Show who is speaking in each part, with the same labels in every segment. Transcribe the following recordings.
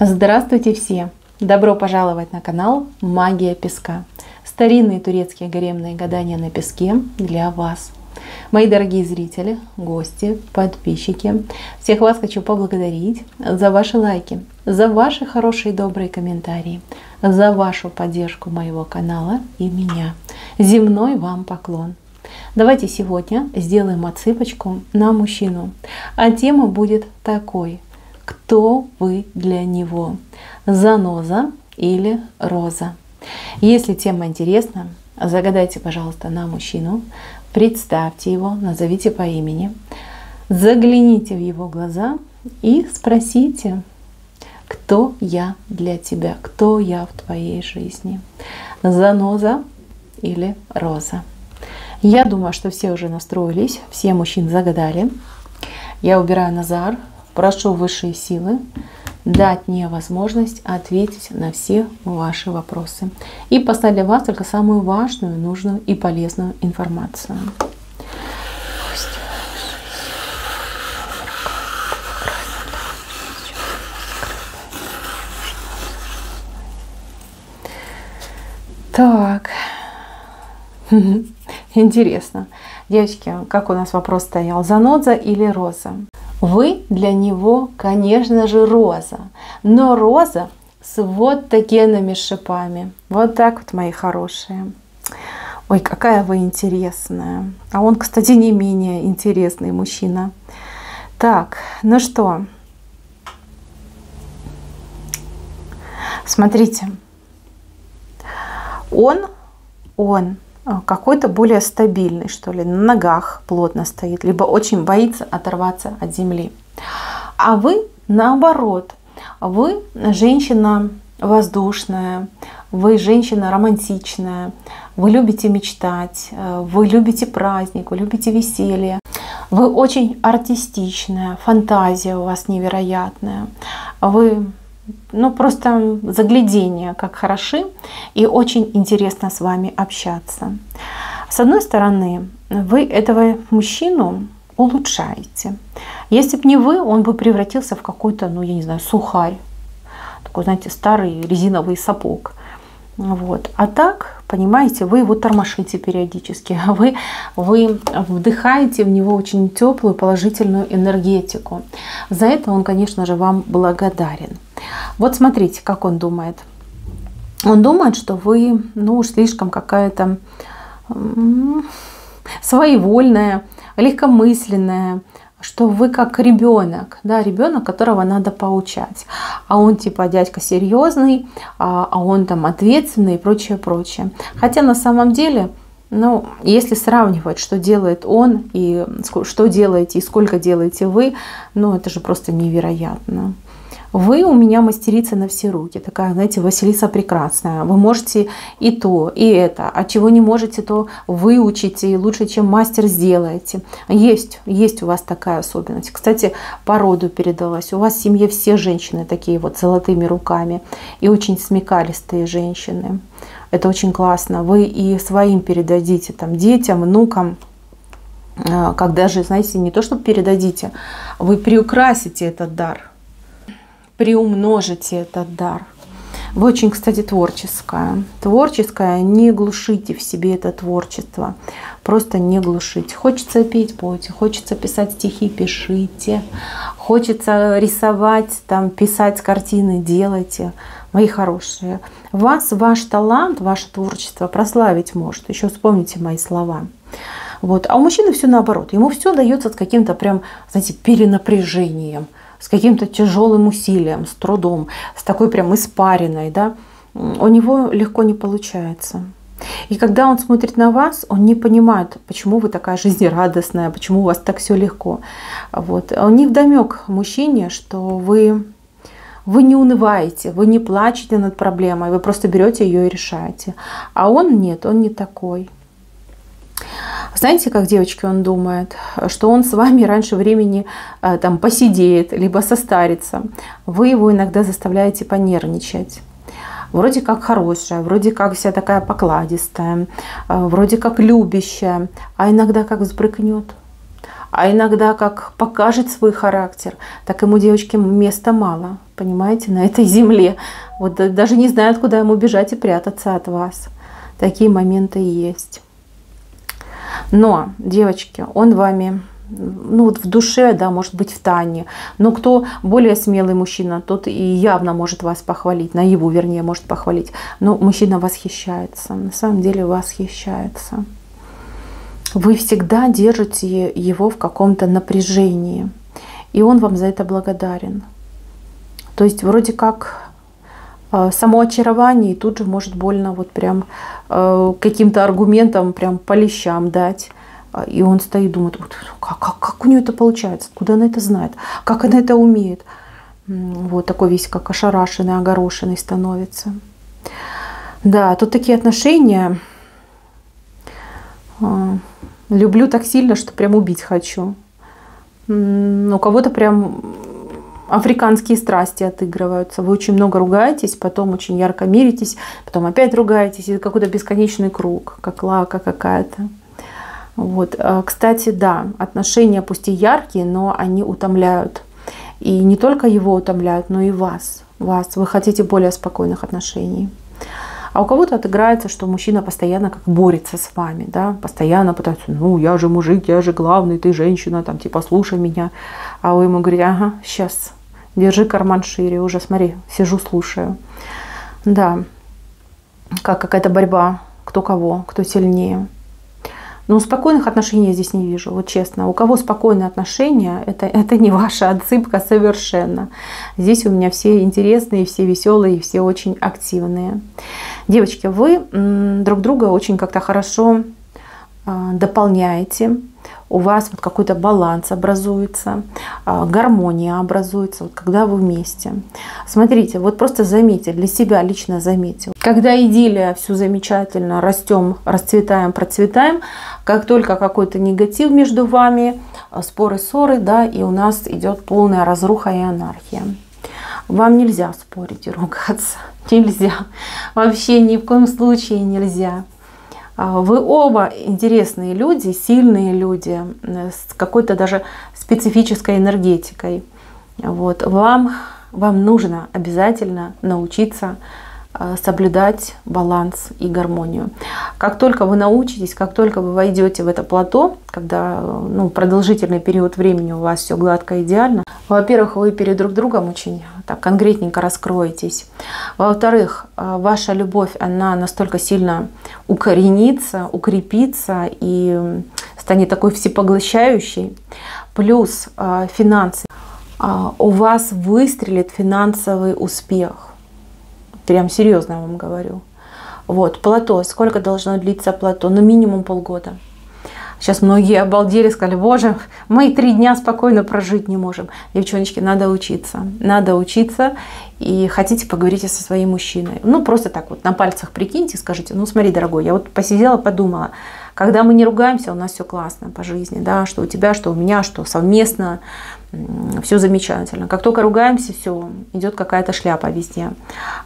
Speaker 1: Здравствуйте все! Добро пожаловать на канал Магия Песка. Старинные турецкие гаремные гадания на песке для вас. Мои дорогие зрители, гости, подписчики, всех вас хочу поблагодарить за ваши лайки, за ваши хорошие и добрые комментарии, за вашу поддержку моего канала и меня. Земной вам поклон! Давайте сегодня сделаем отсыпочку на мужчину, а тема будет такой: кто вы для него? Заноза или роза? Если тема интересна, загадайте, пожалуйста, на мужчину, представьте его, назовите по имени, загляните в его глаза и спросите: кто я для тебя? Кто я в твоей жизни? Заноза или роза? Я думаю, что все уже настроились, все мужчин загадали. Я убираю Назар. Прошу высшие силы дать мне возможность ответить на все ваши вопросы и поставить для вас только самую важную, нужную и полезную информацию. Так, интересно. Девочки, как у нас вопрос стоял? Заноза или роза? Вы для него, конечно же, роза, но роза с вот такими шипами. Вот так вот, мои хорошие. Ой, какая вы интересная. А он, кстати, не менее интересный мужчина. Так, ну что? Смотрите. Он какой-то более стабильный, что ли, на ногах плотно стоит, либо очень боится оторваться от земли. А вы наоборот, вы женщина воздушная, вы женщина романтичная, вы любите мечтать, вы любите праздник, вы любите веселье, вы очень артистичная, фантазия у вас невероятная, вы просто заглядение, как хороши, и очень интересно с вами общаться. С одной стороны, вы этого мужчину улучшаете. Если бы не вы, он бы превратился в какой-то, я не знаю, сухарь. Такой, знаете, старый резиновый сапог. Вот. А так, понимаете, вы его тормошите периодически, вы вдыхаете в него очень теплую, положительную энергетику. За это он, конечно же, вам благодарен. Вот смотрите, как он думает. Он думает, что вы, уж слишком какая-то своевольная, легкомысленная, что вы как ребенок, да, ребенок, которого надо поучать. А он типа дядька серьезный, а он там ответственный и прочее, прочее. Хотя на самом деле, если сравнивать, что делает он, и что делаете, и сколько делаете вы, это же просто невероятно. Вы у меня мастерица на все руки, такая, знаете, Василиса Прекрасная. Вы можете и то, и это. А чего не можете, то выучите, и лучше, чем мастер, сделаете. Есть у вас такая особенность. Кстати, по роду передалась. У вас в семье все женщины такие вот с золотыми руками. И очень смекалистые женщины. Это очень классно. Вы и своим передадите, там, детям, внукам. Как даже, знаете, не то, чтобы передадите, вы приукрасите этот дар. Приумножите этот дар. Вы очень, кстати, творческая. Творческая, не глушите в себе это творчество. Просто не глушите. Хочется петь, пойте. Хочется писать стихи, пишите. Хочется рисовать, писать картины, делайте. Мои хорошие. Вас ваш талант, ваше творчество прославить может. Еще вспомните мои слова. Вот. А у мужчины все наоборот. Ему все дается с каким-то прям, знаете, перенапряжением, с каким-то тяжелым усилием, с трудом, с такой прям испариной, да, у него легко не получается. И когда он смотрит на вас, он не понимает, почему вы такая жизнерадостная, почему у вас так все легко. Вот. Он невдомек мужчине, что вы не унываете, вы не плачете над проблемой, вы просто берете ее и решаете. А он нет, он не такой. Знаете, как, девочки, он думает, что он с вами раньше времени посидеет, либо состарится. Вы его иногда заставляете понервничать. Вроде как хорошая, вроде как вся такая покладистая, вроде как любящая, а иногда как взбрыкнет. А иногда как покажет свой характер, так ему, девочки, места мало. понимаете, на этой земле. Вот даже не знает, куда ему бежать и прятаться от вас. Такие моменты есть. Но, девочки, он вами, ну вот в душе, да, может быть в тайне. Но кто более смелый мужчина, тот и явно может вас похвалить, наяву, вернее, может похвалить. Но мужчина восхищается, на самом деле восхищается. Вы всегда держите его в каком-то напряжении, и он вам за это благодарен. То есть вроде как само очарование, и тут же может больно вот прям каким-то аргументом прям по лещам дать. И он стоит, думает, вот, как у нее это получается, откуда она это знает, как она это умеет. Вот такой весь как ошарашенный, огорошенный становится. Да, тут такие отношения. Люблю так сильно, что прям убить хочу. У кого-то прям африканские страсти отыгрываются. Вы очень много ругаетесь, потом очень ярко миритесь, потом опять ругаетесь. Это какой-то бесконечный круг, как лака какая-то. Вот. Кстати, да, отношения пусть и яркие, но они утомляют. И не только его утомляют, но и вас. Вы хотите более спокойных отношений. А у кого-то отыграется, что мужчина постоянно как борется с вами, да, постоянно пытается, ну, я же мужик, я же главный, ты женщина, там, типа, слушай меня. А вы ему говорите, ага, сейчас, держи карман шире, уже, смотри, сижу, слушаю. Да, как какая-то борьба, кто кого, кто сильнее. Но спокойных отношений я здесь не вижу, вот честно. У кого спокойные отношения, это не ваша отсыпка совершенно. Здесь у меня все интересные, все веселые, все очень активные. Девочки, вы друг друга очень как-то хорошо дополняете. У вас вот какой-то баланс образуется, гармония образуется, вот когда вы вместе. Смотрите, вот просто заметьте, для себя лично заметил. Когда идиллия, все замечательно, растем, расцветаем, процветаем, как только какой-то негатив между вами, споры, ссоры, да, и у нас идет полная разруха и анархия. Вам нельзя спорить и ругаться, нельзя, вообще ни в коем случае нельзя. Вы оба интересные люди, сильные люди, с какой-то даже специфической энергетикой. Вот. Вам нужно обязательно научиться соблюдать баланс и гармонию. Как только вы научитесь, как только вы войдете в это плато, когда продолжительный период времени у вас все гладко, идеально, во-первых, вы перед друг другом очень так конкретненько раскроетесь. Во-вторых, ваша любовь, она настолько сильно укоренится, укрепится и станет такой всепоглощающей. Плюс финансы. У вас выстрелит финансовый успех. Прям серьезно вам говорю. Вот, плато. Сколько должно длиться плато? Ну, минимум полгода. Сейчас многие обалдели, сказали, боже, мы 3 дня спокойно прожить не можем. Девчоночки, надо учиться. Надо учиться. И хотите, поговорите со своим мужчиной. Ну, просто так вот на пальцах прикиньте, скажите, ну, смотри, дорогой, я вот посидела, подумала, когда мы не ругаемся, у нас все классно по жизни, да, что у тебя, что у меня, что совместно, все замечательно. Как только ругаемся, все, идет какая-то шляпа везде.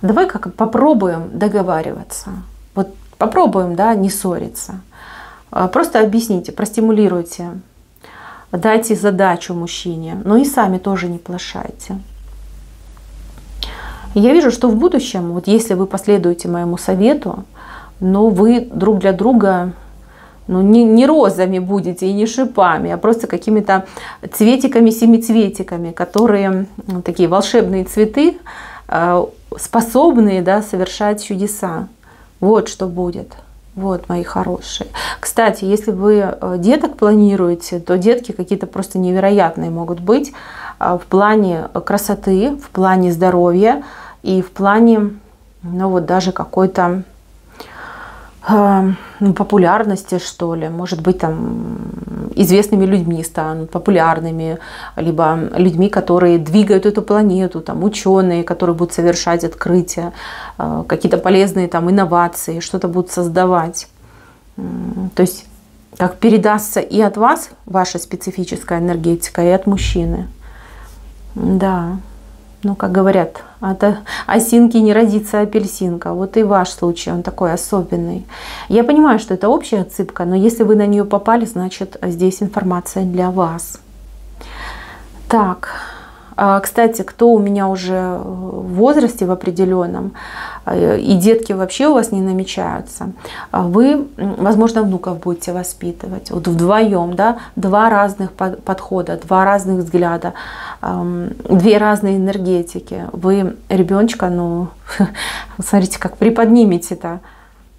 Speaker 1: Давай как попробуем договариваться. Вот попробуем, да, не ссориться. Просто объясните, простимулируйте, дайте задачу мужчине, но и сами тоже не плашайте. Я вижу, что в будущем, вот если вы последуете моему совету, но вы друг для друга не розами будете и не шипами, а просто какими-то цветиками, семицветиками, которые такие волшебные цветы, способные, да, совершать чудеса. Вот что будет. Вот, мои хорошие. Кстати, если вы деток планируете, то детки какие-то просто невероятные могут быть в плане красоты, в плане здоровья и в плане, вот даже какой-то популярности, что ли. Может быть, там известными людьми станут, популярными, либо людьми, которые двигают эту планету, там ученые, которые будут совершать открытия, какие-то полезные там инновации, что-то будут создавать. То есть как передастся и от вас ваша специфическая энергетика, и от мужчины. Да. Ну, как говорят, от осинки не родится апельсинка. Вот и ваш случай, он такой особенный. Я понимаю, что это общая отсыпка, но если вы на нее попали, значит, здесь информация для вас. Так, Кстати, кто у меня уже в возрасте в определенном, и детки вообще у вас не намечаются, вы, возможно, внуков будете воспитывать. Вот вдвоем, да, два разных подхода, два разных взгляда, две разные энергетики. Вы ребеночка, ну, смотрите, как приподнимете-то,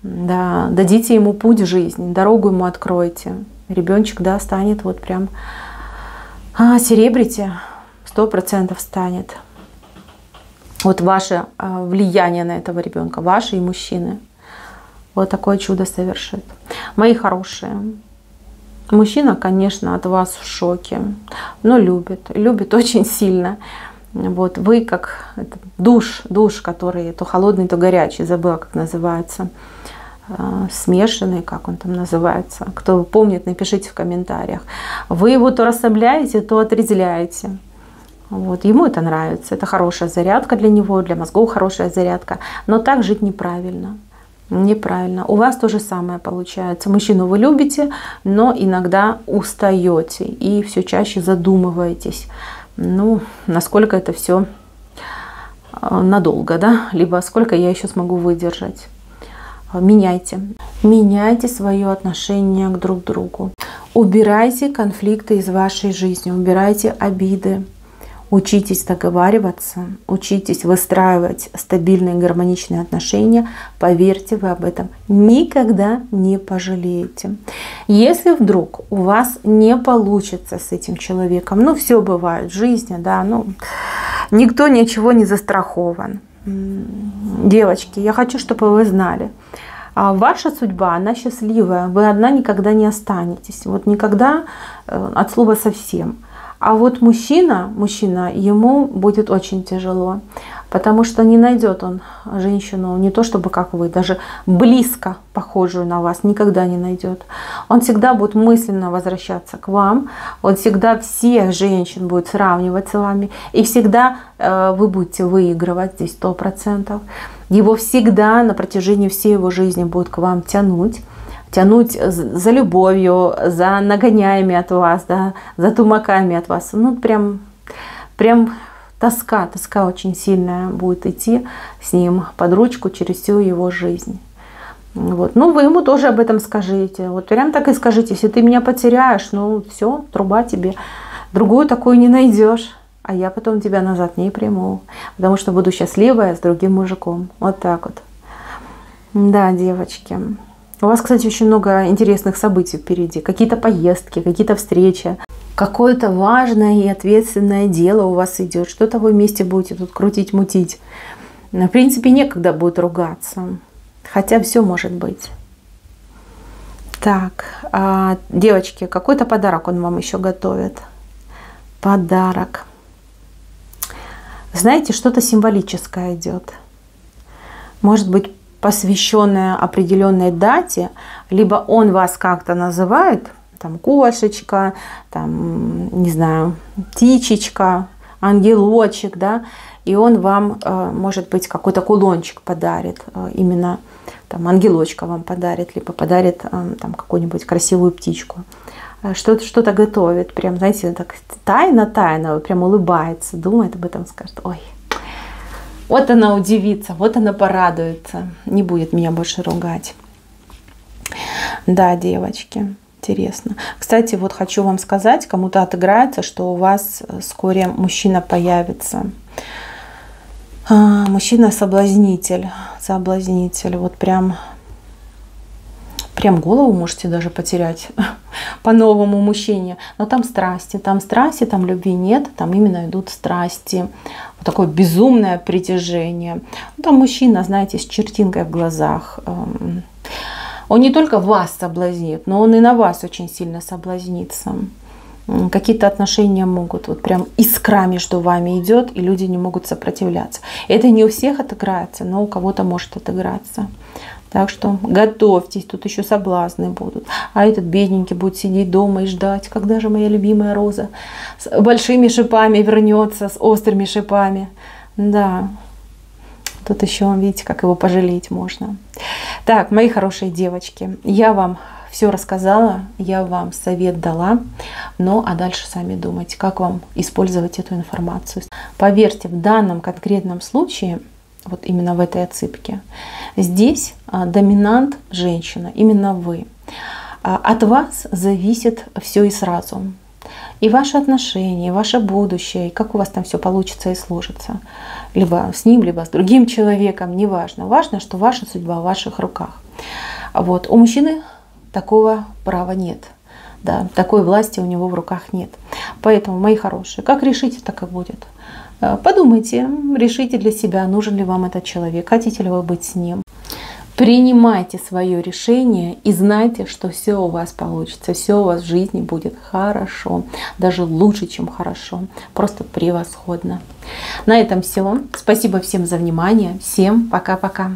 Speaker 1: да, дадите ему путь в жизнь, дорогу ему откроете. Ребеночек, да, станет вот прям серебрите. 100% станет. Вот ваше влияние на этого ребенка, ваше и мужчины. Вот такое чудо совершит. Мои хорошие, мужчина, конечно, от вас в шоке, но любит очень сильно. Вот вы как душ, который то холодный, то горячий, забыла, как называется, смешанный, как он там называется. Кто помнит, напишите в комментариях. Вы его то расслабляете, то отрезвляете. Вот, ему это нравится, это хорошая зарядка для него, для мозгов хорошая зарядка, но так жить неправильно. Неправильно. У вас то же самое получается. Мужчину вы любите, но иногда устаете и все чаще задумываетесь, ну, насколько это все надолго, да, либо сколько я еще смогу выдержать. Меняйте свое отношение к друг другу. Убирайте конфликты из вашей жизни, убирайте обиды. Учитесь договариваться, учитесь выстраивать стабильные гармоничные отношения. Поверьте, вы об этом никогда не пожалеете. Если вдруг у вас не получится с этим человеком, ну все бывает в жизни, да, ну никто ничего не застрахован. Девочки, я хочу, чтобы вы знали, ваша судьба, она счастливая, вы одна никогда не останетесь. Вот никогда от слова совсем. А вот мужчина, ему будет очень тяжело, потому что не найдет он женщину, не то чтобы как вы, даже близко похожую на вас, никогда не найдет. Он всегда будет мысленно возвращаться к вам, он всегда всех женщин будет сравнивать с вами, и всегда вы будете выигрывать здесь 100%. Его всегда на протяжении всей его жизни будет к вам тянуть за любовью, за нагоняями от вас, да, за тумаками от вас. Ну, прям тоска очень сильная будет идти с ним под ручку через всю его жизнь. Вот. Ну, вы ему тоже об этом скажите. Вот прям так и скажите, если ты меня потеряешь, ну, все, труба тебе. Другую такую не найдешь. А я потом тебя назад не приму, потому что буду счастливая с другим мужиком. Вот так вот. Да, девочки. У вас, кстати, очень много интересных событий впереди. Какие-то поездки, какие-то встречи. Какое-то важное и ответственное дело у вас идет. Что-то вы вместе будете тут крутить, мутить. В принципе, некогда будет ругаться. Хотя все может быть. Так, девочки, какой-то подарок он вам еще готовит. Подарок. Знаете, что-то символическое идет. Может быть, посвященная определенной дате, либо он вас как-то называет, там кошечка, там, не знаю, птичечка, ангелочек, да, и он вам, может быть, какой-то кулончик подарит, именно там ангелочка вам подарит, либо подарит там какую-нибудь красивую птичку. Что-то готовит, прям, знаете, так тайно, прям улыбается, думает об этом, скажет, ой, вот она удивится, вот она порадуется, не будет меня больше ругать. Да, девочки, интересно. Кстати, вот хочу вам сказать, кому-то отыграется, что у вас вскоре мужчина появится. Мужчина-соблазнитель, вот прям голову можете даже потерять по новому мужчине. Но там страсти, там любви нет, там именно идут страсти. Вот такое безумное притяжение. Там мужчина, знаете, с чертинкой в глазах. Он не только вас соблазнит, но он и на вас очень сильно соблазнится. Какие-то отношения могут, вот прям искра между вами идет, и люди не могут сопротивляться. Это не у всех отыграется, но у кого-то может отыграться. Так что готовьтесь, тут еще соблазны будут. А этот бедненький будет сидеть дома и ждать, когда же моя любимая роза с большими шипами вернется, с острыми шипами. Да, тут еще, видите, как его пожалеть можно. Так, мои хорошие девочки, я вам все рассказала, я вам совет дала, ну а дальше сами думайте, как вам использовать эту информацию. Поверьте, в данном конкретном случае, вот именно в этой отсыпке, здесь доминант женщина, именно вы. От вас зависит все и сразу. И ваши отношения, и ваше будущее, и как у вас там все получится и сложится. Либо с ним, либо с другим человеком, неважно. Важно, что ваша судьба в ваших руках. Вот. У мужчины такого права нет. Да, такой власти у него в руках нет. Поэтому, мои хорошие, как решите, так и будет. Подумайте, решите для себя, нужен ли вам этот человек, хотите ли вы быть с ним. Принимайте свое решение и знайте, что все у вас получится, все у вас в жизни будет хорошо, даже лучше, чем хорошо, просто превосходно. На этом все. Спасибо всем за внимание. Всем пока-пока.